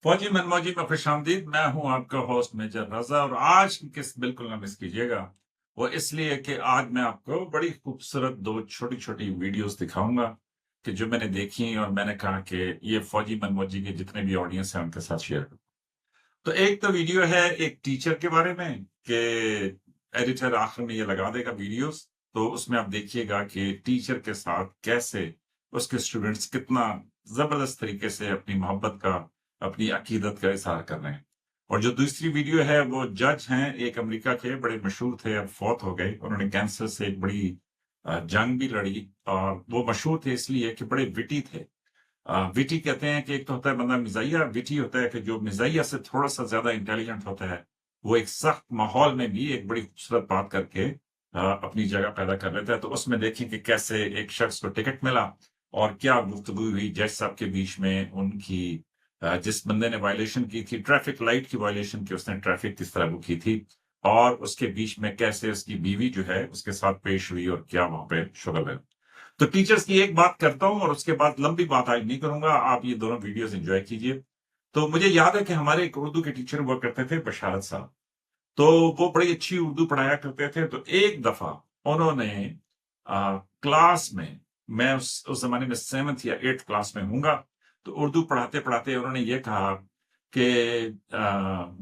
फौजी मनमौजी में खुश आमदीद। मैं हूं आपका होस्ट मेजर रजा और आज की किस्त बिल्कुल ना मिस कीजिएगा। वो इसलिए कि आज मैं आपको बड़ी खूबसूरत दो छोटी छोटी वीडियोस दिखाऊंगा कि जो मैंने देखी और मैंने कहा कि ये फौजी मनमौजी के जितने भी ऑडियंस हैं उनके साथ शेयर करूं। तो एक तो वीडियो है एक टीचर के बारे में कि एडिटर आखिर में ये लगा देगा वीडियोस, तो उसमें आप देखिएगा कि टीचर के साथ कैसे उसके स्टूडेंट्स कितना जबरदस्त तरीके से अपनी मोहब्बत का, अपनी अकीदत का इजहार कर रहे हैं। और जो दूसरी वीडियो है वो जज हैं एक अमेरिका के, बड़े मशहूर थे, अब फौत हो गए। उन्होंने कैंसर से एक बड़ी जंग भी लड़ी और वो मशहूर थे इसलिए कि बड़े विटी थे। विटी कहते हैं कि एक तो होता है बंदा मिजाइया, विटी होता है कि जो मिजाइया से थोड़ा सा ज्यादा इंटेलिजेंट होता है, वो एक सख्त माहौल में भी एक बड़ी खूबसूरत बात करके अपनी जगह पैदा कर लेता है। तो उसमें देखें कि कैसे एक शख्स को टिकट मिला और क्या गुफ्तगू हुई जज साहब के बीच में। उनकी जिस बंदे ने वायलेशन की थी, ट्रैफिक लाइट की वायलेशन की, उसने ट्रैफिक किस तरह वो की थी और उसके बीच में कैसे उसकी बीवी जो है उसके साथ पेश हुई और क्या वहां पे शुगल है। तो टीचर्स की एक बात करता हूं और उसके बाद लंबी बात आज नहीं करूंगा, आप ये दोनों वीडियोस एंजॉय कीजिए। तो मुझे याद है कि हमारे एक उर्दू के टीचर हुआ करते थे, बशारत साहब। तो वो बड़ी अच्छी उर्दू पढ़ाया करते थे। तो एक दफा उन्होंने क्लास में, मैं उस जमाने में 7th या 8th क्लास में हूँगा, तो उर्दू पढ़ाते पढ़ाते उन्होंने ये कहा कि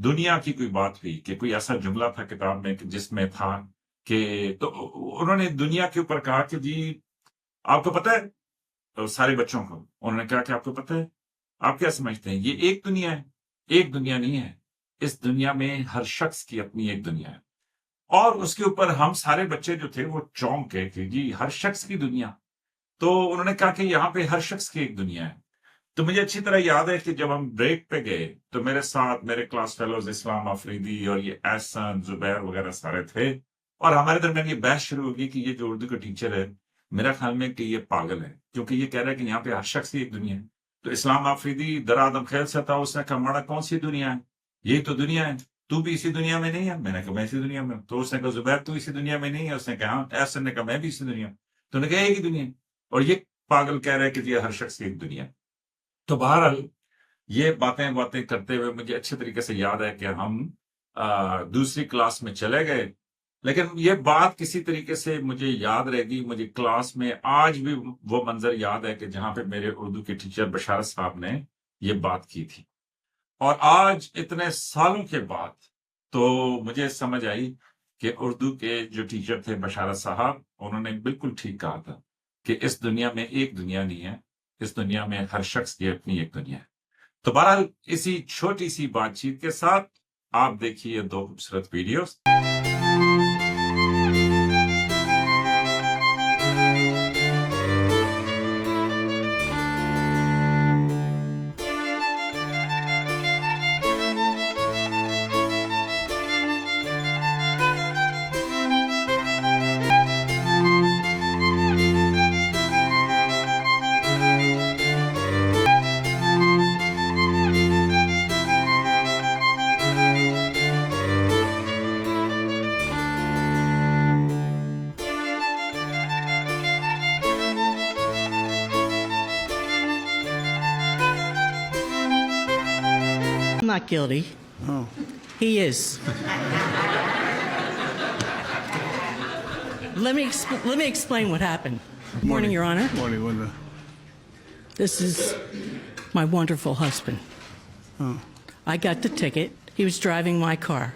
दुनिया की कोई बात हुई कि कोई ऐसा जुमला था किताब में कि जिसमें था कि, तो उन्होंने दुनिया के ऊपर कहा कि जी आपको पता है, तो सारे बच्चों को उन्होंने कहा कि आपको पता है, आप क्या समझते हैं ये एक दुनिया है? एक दुनिया नहीं है, इस दुनिया में हर शख्स की अपनी एक दुनिया है। और उसके ऊपर हम सारे बच्चे जो थे वो चौंक गए कि जी हर शख्स की दुनिया। तो उन्होंने कहा कि यहाँ पे हर शख्स की एक दुनिया है। तो मुझे अच्छी तरह याद है कि जब हम ब्रेक पे गए तो मेरे साथ मेरे क्लास फेलोज इस्लाम अफरीदी और ये एहसन जुबैर वगैरह सारे थे और हमारे दरमियान ये बहस शुरू होगी कि ये जो उर्दू का टीचर है, मेरा ख्याल में कि ये पागल है, क्योंकि ये कह रहा है कि यहाँ पे हर शख्स की एक दुनिया है। तो इस्लाम अफरीदी दरादम ख्याल से था, उसने कहा माड़ा कौन सी दुनिया है, यही तो दुनिया है, तू भी इसी दुनिया में नहीं है? मैंने कहा मैं इसी दुनिया में हूं। तो उसने कहा जुबैर तू इसी दुनिया में नहीं है? उसने कहा हाँ। एहसन ने कहा मैं भी इसी दुनिया में। तो उन्होंने कहा एक ही दुनिया है। और ये पागल कह रहा है कि ये हर शख्स की एक दुनिया है। तो बहरहाल ये बातें बातें करते हुए मुझे अच्छे तरीके से याद है कि हम दूसरी क्लास में चले गए, लेकिन ये बात किसी तरीके से मुझे याद रहेगी। मुझे क्लास में आज भी वो मंजर याद है कि जहां पे मेरे उर्दू के टीचर बशारत साहब ने ये बात की थी। और आज इतने सालों के बाद तो मुझे समझ आई कि उर्दू के जो टीचर थे बशारत साहब, उन्होंने बिल्कुल ठीक कहा था कि इस दुनिया में एक दुनिया नहीं है, इस दुनिया में हर शख्स की अपनी एक दुनिया है। तो बहरहाल इसी छोटी सी बातचीत के साथ आप देखिए दो खूबसूरत videos. I'm not guilty. Oh. He is. Let me explain what happened. Good morning, Your Honor. Morning, Linda. This is my wonderful husband. Oh. I got the ticket. He was driving my car.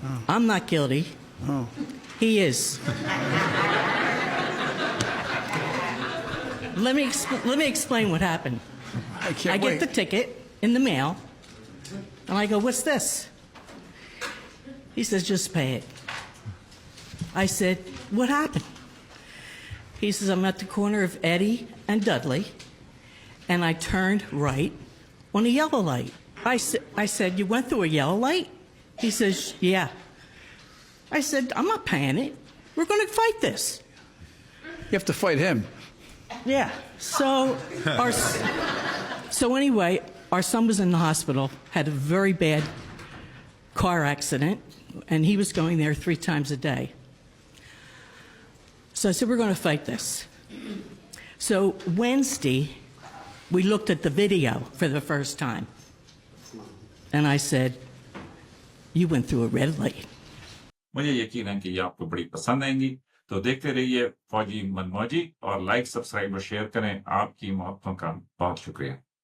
Oh. I'm not guilty. Oh. He is. Let me explain what happened. I can't I wait. get the ticket in the mail, and I go, "What's this?" He says, "Just pay it." I said, "What happened?" He says, "I'm at the corner of Eddie and Dudley, and I turned right on a yellow light." I said, "You went through a yellow light?" He says, "Yeah." I said, "I'm not paying it. We're going to fight this." You have to fight him. Yeah. So anyway, our son was in the hospital, had a very bad car accident, and he was going there 3 times a day. So I said, we're going to fight this. So Wednesday, we looked at the video for the first time. And I said, you went through a red light. مجھے یقین ہے کہ یہ آپ کو بڑی پسند آئیں گی. تو دیکھتے رہیے فوجی من موجی اور لائک سبسکرائب اور شیئر کریں. آپ کی محبتوں کا بہت شکریہ.